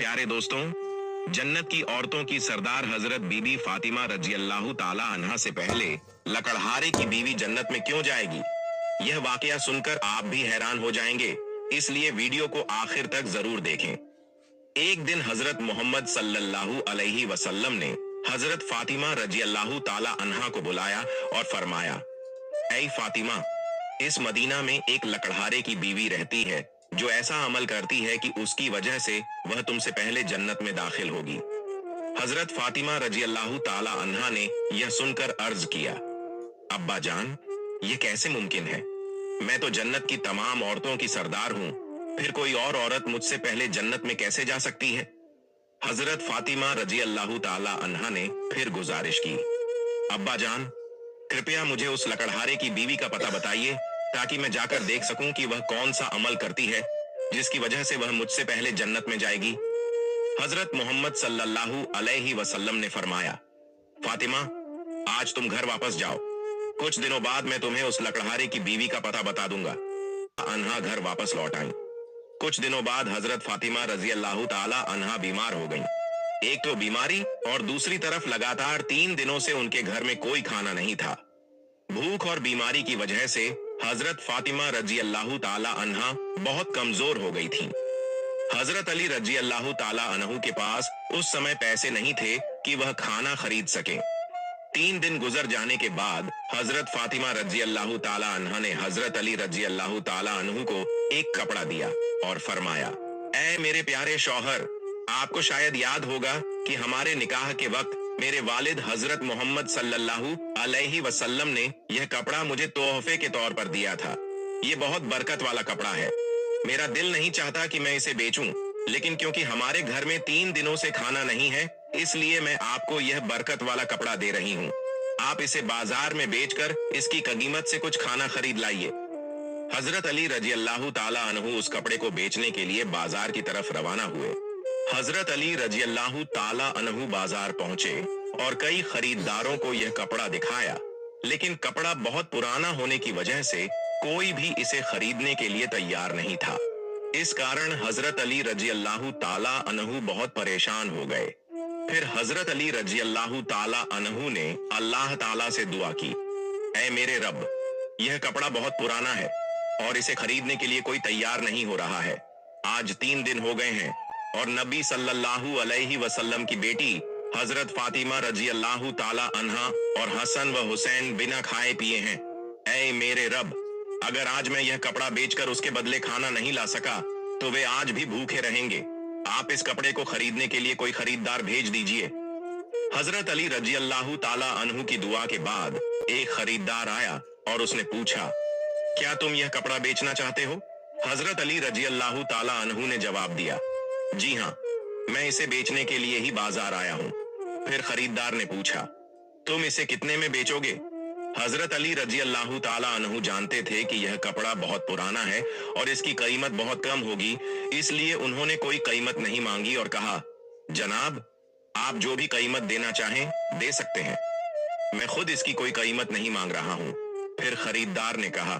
प्यारे दोस्तों, जन्नत की औरतों की सरदार हजरत बीबी फातिमा रजी अल्लाह ताला अन्हा से पहले लकड़हारे की बीवी जन्नत में क्यों जाएगी? यह वाकया सुनकर आप भी हैरान हो जाएंगे, इसलिए वीडियो को आखिर तक जरूर देखें। एक दिन हजरत मोहम्मद सल्लल्लाहु अलैहि वसल्लम ने हजरत फातिमा रजी अल्लाह ताला अन्हा को बुलाया और फरमाया, ऐ फातिमा, इस मदीना में एक लकड़हारे की बीवी रहती है जो ऐसा अमल करती है कि उसकी वजह से वह तुमसे पहले जन्नत में दाखिल होगी। हजरत फातिमा रजी अल्लाह ताला अन्हा ने यह सुनकर अर्ज किया, अब्बा जान, ये कैसे मुमकिन है? मैं तो जन्नत की तमाम औरतों की सरदार हूँ, फिर कोई और औरत मुझसे पहले जन्नत में कैसे जा सकती है? हजरत फातिमा रजी अल्लाह ताला अन्हा ने फिर गुजारिश की, अब्बा जान, कृपया मुझे उस लकड़हारे की बीवी का पता बताइए ताकि मैं जाकर देख सकूं कि वह कौन सा अमल करती है जिसकी वजह से वह मुझसे पहले जन्नत में जाएगी। हजरत मोहम्मद सल्लल्लाहु अलैहि वसल्लम ने फरमाया, फातिमा, आज तुम घर वापस जाओ, कुछ दिनों बाद मैं तुम्हें उस लकड़हारे की बीवी का पता बता दूंगा। अन्हा घर वापस लौट आई। कुछ दिनों बाद हजरत फातिमा रजी अल्लाह ताला अन्हा बीमार हो गईं। एक तो बीमारी और दूसरी तरफ लगातार 3 दिनों से उनके घर में कोई खाना नहीं था। भूख और बीमारी की वजह से हजरत फातिमा रजी अल्लाह ताला अन्हा बहुत कमजोर हो गई थीं। हजरत अली रजी अल्लाह ताला अन्हु के पास उस समय पैसे नहीं थे कि वह खाना खरीद सके। 3 दिन गुजर जाने के बाद हजरत फातिमा रजी अल्लाह ताला अन्हा ने हजरत अली रजी अल्लाह ताला अन्हु को एक कपड़ा दिया और फरमाया, ऐ मेरे प्यारे शौहर, आपको शायद याद होगा कि हमारे निकाह के वक्त मेरे वालिद हजरत मोहम्मद सल्लल्लाहु अलैहि वसल्लम ने यह कपड़ा मुझे तोहफे के तौर पर दिया था। ये बहुत बरकत वाला कपड़ा है। मेरा दिल नहीं चाहता कि मैं इसे बेचूं, लेकिन क्योंकि हमारे घर में 3 दिनों से खाना नहीं है, इसलिए मैं आपको यह बरकत वाला कपड़ा दे रही हूँ। आप इसे बाजार में बेचकर इसकी कीमत से कुछ खाना खरीद लाइए। हजरत अली रजी अल्लाह ताला अन्हु उस कपड़े को बेचने के लिए बाजार की तरफ रवाना हुए। हजरत अली रजी अल्लाह ताला अन्हु बाजार पहुंचे और कई खरीदारों को यह कपड़ा दिखाया, लेकिन कपड़ा बहुत पुराना होने की वजह से कोई भी इसे खरीदने के लिए तैयार नहीं था। इस कारण हजरत अली रजी अल्लाह ताला अन्हु बहुत परेशान हो गए। फिर हजरत अली रजी अल्लाह ताला अन्हु ने अल्लाह ताला से दुआ की, ऐ मेरे रब, यह कपड़ा बहुत पुराना है और इसे खरीदने के लिए कोई तैयार नहीं हो रहा है। आज 3 दिन हो गए हैं और नबी सल्लल्लाहु अलैहि वसल्लम की बेटी हजरत फातिमा रजी अल्लाह ताला अन्हा और हसन व हुसैन बिना खाए पिए हैं। ऐ मेरे रब, अगर आज मैं यह कपड़ा बेचकर उसके बदले खाना नहीं ला सका तो वे आज भी भूखे रहेंगे। आप इस कपड़े को खरीदने के लिए कोई खरीदार भेज दीजिए। हजरत अली रजी अल्लाह ताला अन्हु की दुआ के बाद एक खरीदार आया और उसने पूछा, क्या तुम यह कपड़ा बेचना चाहते हो? हजरत अली रजी अल्लाह ताला अन्हु ने जवाब दिया, जी हाँ, मैं इसे बेचने के लिए ही बाजार आया हूँ। फिर खरीदार ने पूछा, तुम इसे कितने में बेचोगे? हजरत अली रजी अल्लाह ताला अन्हु जानते थे कि यह कपड़ा बहुत पुराना है और इसकी कीमत बहुत कम होगी, इसलिए उन्होंने कोई कीमत नहीं मांगी और कहा, जनाब, आप जो भी कीमत देना चाहें दे सकते हैं, मैं खुद इसकी कोई कीमत नहीं मांग रहा हूँ। फिर खरीदार ने कहा,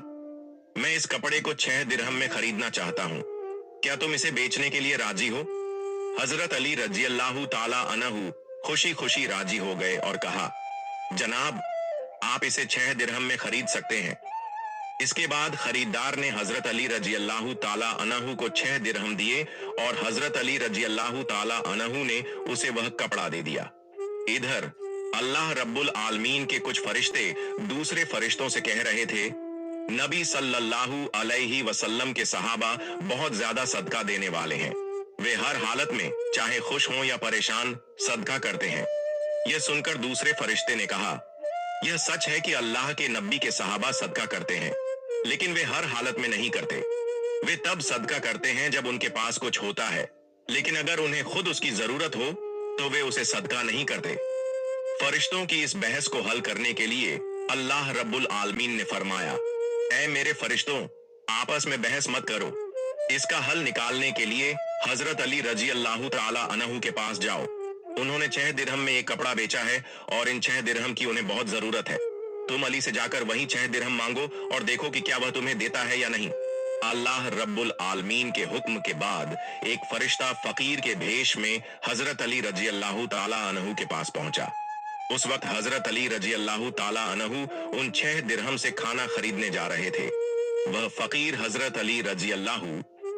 मैं इस कपड़े को 6 दिरहम में खरीदना चाहता हूँ, क्या तुम इसे बेचने के लिए राजी हो? हजरत अली रजी अल्लाह ताला अन्हु खुशी खुशी राजी हो गए और कहा, जनाब, आप इसे 6 दिरहम में खरीद सकते हैं। इसके बाद खरीदार ने हजरत अली रजी अल्लाह ताला अन्हु को 6 दिरहम दिए और हजरत अली रजी अल्लाह ताला अन्हु ने उसे वह कपड़ा दे दिया। इधर अल्लाह रब्बुल आलमीन के कुछ फरिश्ते दूसरे फरिश्तों से कह रहे थे, नबी सल्लल्लाहु अलैहि वसल्लम के सहाबा बहुत ज्यादा सदका देने वाले हैं। वे हर हालत में चाहे खुश हों या परेशान सदका करते हैं। यह सुनकर दूसरे फरिश्ते ने कहा, यह सच है कि अल्लाह के नबी के सहाबा सदका करते हैं, लेकिन वे हर हालत में नहीं करते। वे तब सदका करते हैं जब उनके पास कुछ होता है, लेकिन अगर उन्हें खुद उसकी जरूरत हो तो वे उसे सदका नहीं करते। फरिश्तों की इस बहस को हल करने के लिए अल्लाह रब्बुल आलमीन ने फरमाया, ऐ मेरे फरिश्तों, आपस में बहस मत करो। इसका हल निकालने के लिए हजरत अली रजी अल्लाह ताला अन्हु के पास जाओ। उन्होंने 6 दिरहम में एक कपड़ा बेचा है और इन 6 दिरहम की उन्हें बहुत जरूरत है। तुम अली से जाकर वही 6 दिरहम मांगो और देखो कि क्या वह तुम्हें देता है या नहीं। अल्लाह रब्बुल आलमीन के हुक्म के बाद एक फरिश्ता फकीर के भेष में हजरत अली रजी अल्लाह ताला अन्हु के पास पहुंचा। उस वक्त हजरत अली रजी अल्लाह ताला अन्हु उन 6 दिरहम से खाना खरीदने जा रहे थे। वह फकीर हजरत अली रजी अल्लाह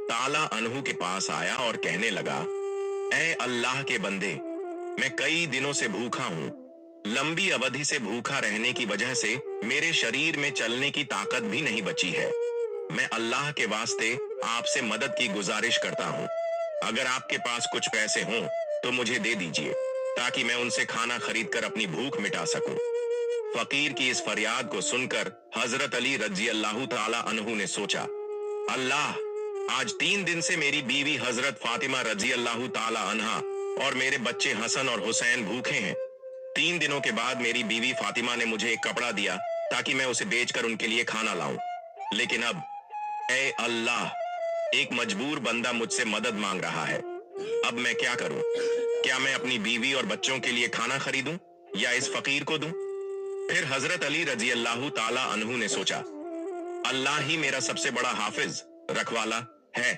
ताला अन्हु के पास आया और कहने लगा, ऐ अल्लाह के बंदे, मैं कई दिनों से भूखा हूँ। लंबी अवधि से भूखा रहने की वजह से मेरे शरीर में चलने की ताकत भी नहीं बची है। मैं अल्लाह के वास्ते आपसे मदद की गुजारिश करता हूँ। अगर आपके पास कुछ पैसे हों तो मुझे दे दीजिए, ताकि मैं उनसे खाना खरीद कर अपनी भूख मिटा सकूं। फकीर की इस फरियाद को सुनकर हजरत अली रजी अल्लाह ताला अन्हु ने सोचा, अल्लाह, आज 3 दिन से मेरी बीवी हजरत फातिमा रजी अल्लाह ताला अन्हा और मेरे बच्चे हसन और हुसैन भूखे हैं। 3 दिनों के बाद मेरी बीवी फातिमा ने मुझे एक कपड़ा दिया ताकि मैं उसे बेचकर उनके लिए खाना लाऊं। लेकिन अब, ऐ अल्लाह, एक मजबूर बंदा मुझसे मदद मांग रहा है। अब मैं क्या करूं? क्या मैं अपनी बीवी और बच्चों के लिए खाना खरीदूं या इस फकीर को दूं? फिर हजरत अली रजी अल्लाह ताला अन्हु ने सोचा, अल्लाह ही मेरा सबसे बड़ा हाफिज रखवाला है।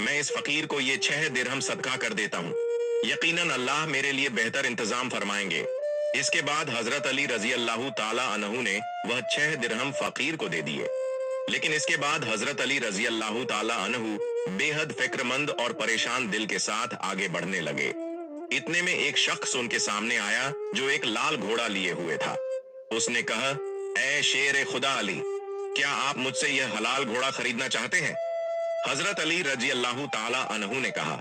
मैं इस फकीर को ये 6 दिरहम सदका कर देता हूँ। यकीनन अल्लाह मेरे लिए बेहतर इंतजाम फरमाएंगे। इसके बाद हजरत अली रजी अल्लाह ताला अन्हु ने वह 6 दिरहम फकीर को दे दिए। लेकिन इसके बाद हजरत अली रजी अल्लाह ताला अन्हु बेहद फिक्रमंद और परेशान दिल के साथ आगे बढ़ने लगे। इतने में एक शख्स उनके सामने आया जो एक लाल घोड़ा लिए हुए था। उसने कहा, ऐ शेर खुदा अली, क्या आप मुझसे यह हलाल घोड़ा खरीदना चाहते हैं? हजरत अली रजी अल्लाह ताला अन्हु ने कहा,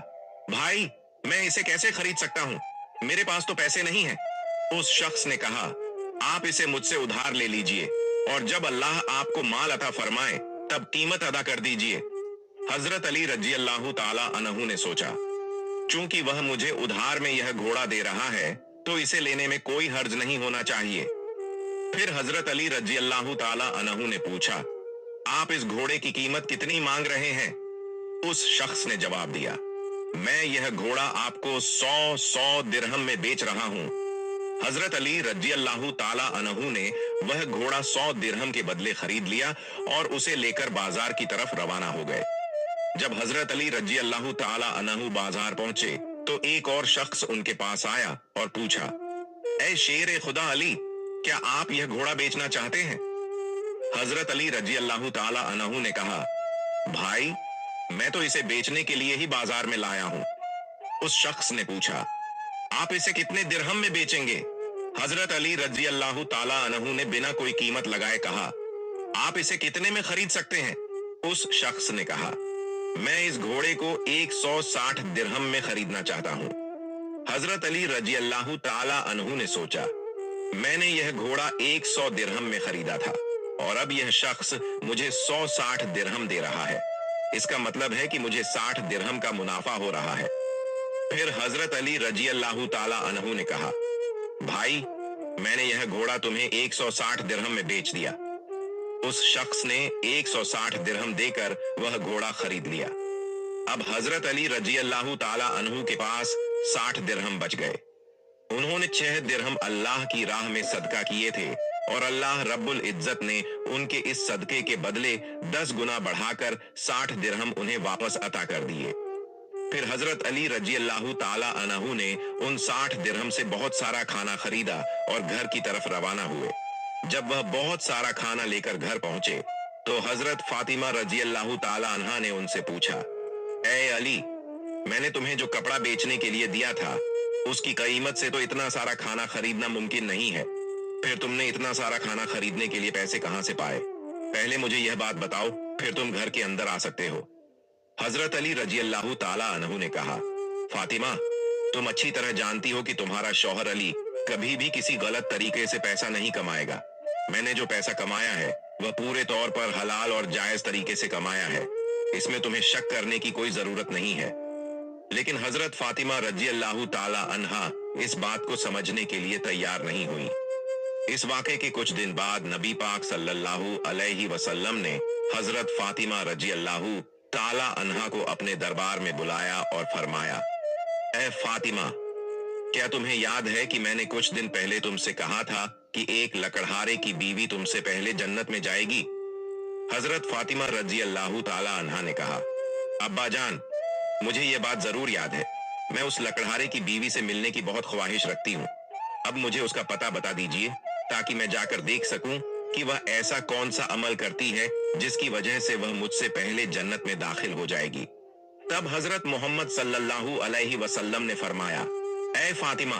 भाई, मैं इसे कैसे खरीद सकता हूँ? मेरे पास तो पैसे नहीं हैं। उस शख्स ने कहा, आप इसे मुझसे उधार ले लीजिए और जब अल्लाह आपको माल अता फरमाए तब कीमत अदा कर दीजिए। हजरत अली रजी अल्लाह ताला अन्हु ने सोचा, चूंकि वह मुझे उधार में यह घोड़ा दे रहा है तो इसे लेने में कोई हर्ज नहीं होना चाहिए। फिर हजरत अली रजी अल्लाह ताला अन्हु ने पूछा, आप इस घोड़े की कीमत कितनी मांग रहे हैं? उस शख्स ने जवाब दिया, मैं यह घोड़ा आपको 100 दिरहम में बेच रहा हूँ। हजरत अली रजी अल्लाह ताला अन्हु ने वह घोड़ा 100 दिरहम के बदले खरीद लिया और उसे लेकर बाजार की तरफ रवाना हो गए। जब हजरत अली रजी अल्लाह ताला अन्हु बाजार पहुंचे तो एक और शख्स उनके पास आया और पूछा, ऐ शेर खुदा अली, क्या आप यह घोड़ा बेचना चाहते हैं? हजरत अली रजी अल्लाह ताला अन्हु ने कहा, भाई, मैं तो इसे बेचने के लिए ही बाजार में लाया हूं। उस शख्स ने पूछा, आप इसे कितने दिरहम में बेचेंगे? हजरत अली रजी अल्लाह ताला अन्हु ने बिना कोई कीमत लगाए कहा, आप इसे कितने में खरीद सकते हैं? उस शख्स ने कहा, मैं इस घोड़े को 160 दिरहम में खरीदना चाहता हूँ। हजरत अली रजी अल्लाह ताला अन्हु ने सोचा, मैंने यह घोड़ा 100 दिरहम में खरीदा था और अब यह शख्स मुझे 160 दिरहम दे रहा है। इसका मतलब है कि मुझे 60 दिरहम का मुनाफा हो रहा है। फिर हजरत अली रजी अल्लाह ताला अन्हु ने कहा, भाई, मैंने यह घोड़ा तुम्हें 160 दिरहम में बेच दिया। उस शख्स ने 160 दिरहम देकर वह घोड़ा खरीद लिया। अब हजरत अली रजी अल्लाह ताला अन्हु के पास 60 दिरहम बच गए। उन्होंने 6 दिरहम अल्लाह की राह में सदका किए थे और अल्लाह रब्बुल इज्जत ने उनके इस सदके के बदले 10 गुना बढ़ाकर 60 दिरहम उन्हें वापस अता कर दिए। फिर हजरत अली रजी अल्लाह ताला अन्हु ने उन 60 दिरहम से बहुत सारा खाना खरीदा और घर की तरफ रवाना हुए। जब वह बहुत सारा खाना लेकर घर पहुंचे तो हजरत फातिमा रजी अल्लाह ताला अन्हा ने उनसे पूछा, ऐ अली, मैंने तुम्हें जो कपड़ा बेचने के लिए दिया था उसकी कीमत से तो इतना सारा खाना खरीदना मुमकिन नहीं है। फिर तुमने इतना सारा खाना खरीदने के लिए पैसे कहां से पाए? पहले मुझे यह बात बताओ, फिर तुम घर के अंदर आ सकते हो। हजरत अली रजी अल्लाह ताला अन्हु ने कहा, फातिमा, तुम अच्छी तरह जानती हो कि तुम्हारा शौहर अली कभी भी किसी गलत तरीके से पैसा नहीं कमाएगा। मैंने जो पैसा कमाया है वह पूरे तौर पर हलाल और जायज तरीके से कमाया है। इसमें तुम्हें शक करने की कोई जरूरत नहीं है। लेकिन हजरत फातिमा रजी अल्लाह ताला अन्हा इस बात को समझने के लिए तैयार नहीं हुई। इस वाक़े के कुछ दिन बाद नबी पाक सल्लल्लाहु अलैहि वसल्लम ने हजरत फातिमा रजी अल्लाह ताला अन्हा को अपने दरबार में बुलाया और फरमाया, ऐ फातिमा, क्या तुम्हें याद है कि मैंने कुछ दिन पहले तुमसे कहा था कि एक लकड़हारे की बीवी तुमसे पहले जन्नत में जाएगी? हजरत फातिमा रजी अल्लाह ताला अन्हा ने कहा, अब्बा जान, मुझे ये बात जरूर याद है, मैं उस लकड़हारे की बीवी से मिलने की बहुत ख्वाहिश रखती हूँ। अब मुझे उसका पता बता दीजिए ताकि मैं जाकर देख सकूं कि वह ऐसा कौन सा अमल करती है जिसकी वजह से वह मुझसे पहले जन्नत में दाखिल हो जाएगी। तब हजरत मोहम्मद सल्लल्लाहु अलैहि वसल्लम ने फरमाया, ऐ फातिमा,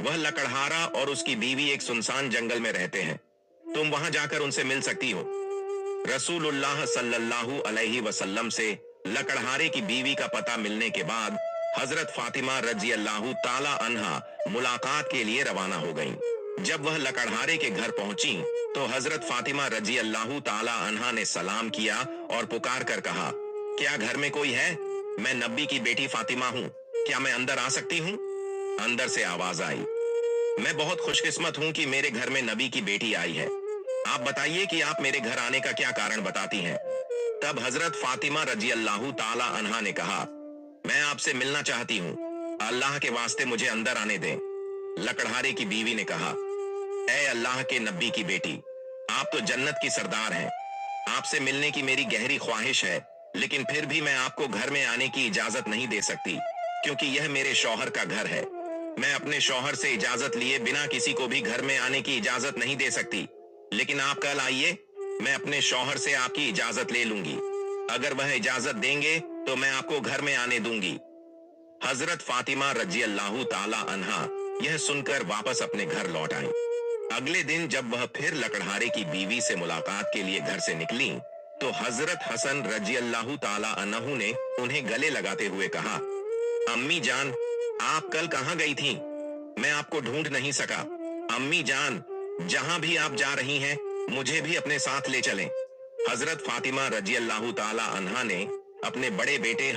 वह लकड़हारा और उसकी बीवी एक सुनसान जंगल में रहते हैं, तुम वहां जाकर उनसे मिल सकती हो। रसूलुल्लाह सल्लल्लाहु अलैहि वसल्लम से लकड़हारे की बीवी का पता मिलने के बाद हजरत फातिमा रजी अल्लाह ताला अन्हा मुलाकात के लिए रवाना हो गईं। जब वह लकड़हारे के घर पहुंची तो हजरत फातिमा रजी अल्लाह ताला अन्हा ने सलाम किया और पुकार कर कहा, क्या घर में कोई है? मैं नबी की बेटी फातिमा हूँ, क्या मैं अंदर आ सकती हूँ? अंदर से आवाज आई, मैं बहुत खुशकिस्मत हूँ कि मेरे घर में नबी की बेटी आई है। आप बताइए कि आप मेरे घर आने का क्या कारण बताती हैं। तब हजरत फातिमा रजी अल्लाह ताला अन्हा ने कहा, मैं आपसे मिलना चाहती हूँ, अल्लाह के वास्ते मुझे अंदर आने दें। लकड़हारे की बीवी ने कहा, ऐ अल्लाह के नबी की बेटी, आप तो जन्नत की सरदार हैं, आपसे मिलने की मेरी गहरी ख्वाहिश है, लेकिन फिर भी मैं आपको घर में आने की इजाजत नहीं दे सकती, क्योंकि यह मेरे शौहर का घर है। मैं अपने शौहर से इजाजत लिए बिना किसी को भी घर में आने की इजाजत नहीं दे सकती, लेकिन आप कल आइए, मैं अपने शौहर से आपकी इजाजत ले लूंगी। अगर वह इजाजत देंगे तो मैं आपको घर में आने दूंगी। हजरत फातिमा रजी अल्लाह ताला अन्हा यह सुनकर वापस अपने घर लौट आई। अगले दिन जब वह फिर लकड़हारे की बीवी से मुलाकात के लिए घर से निकली तो हजरत हसन रजी अल्लाह ताला अन्हु ने उन्हें गले लगाते हुए कहा, अम्मी जान, आप कल कहाँ गई थीं? मैं आपको ढूंढ नहीं सका। अम्मी जान, जहां भी आप जा रही हैं, मुझे भी अपने साथ ले चलें। हजरत फातिमा रजी अल्लाह ताला अन्हा ने अपने बड़े बेटे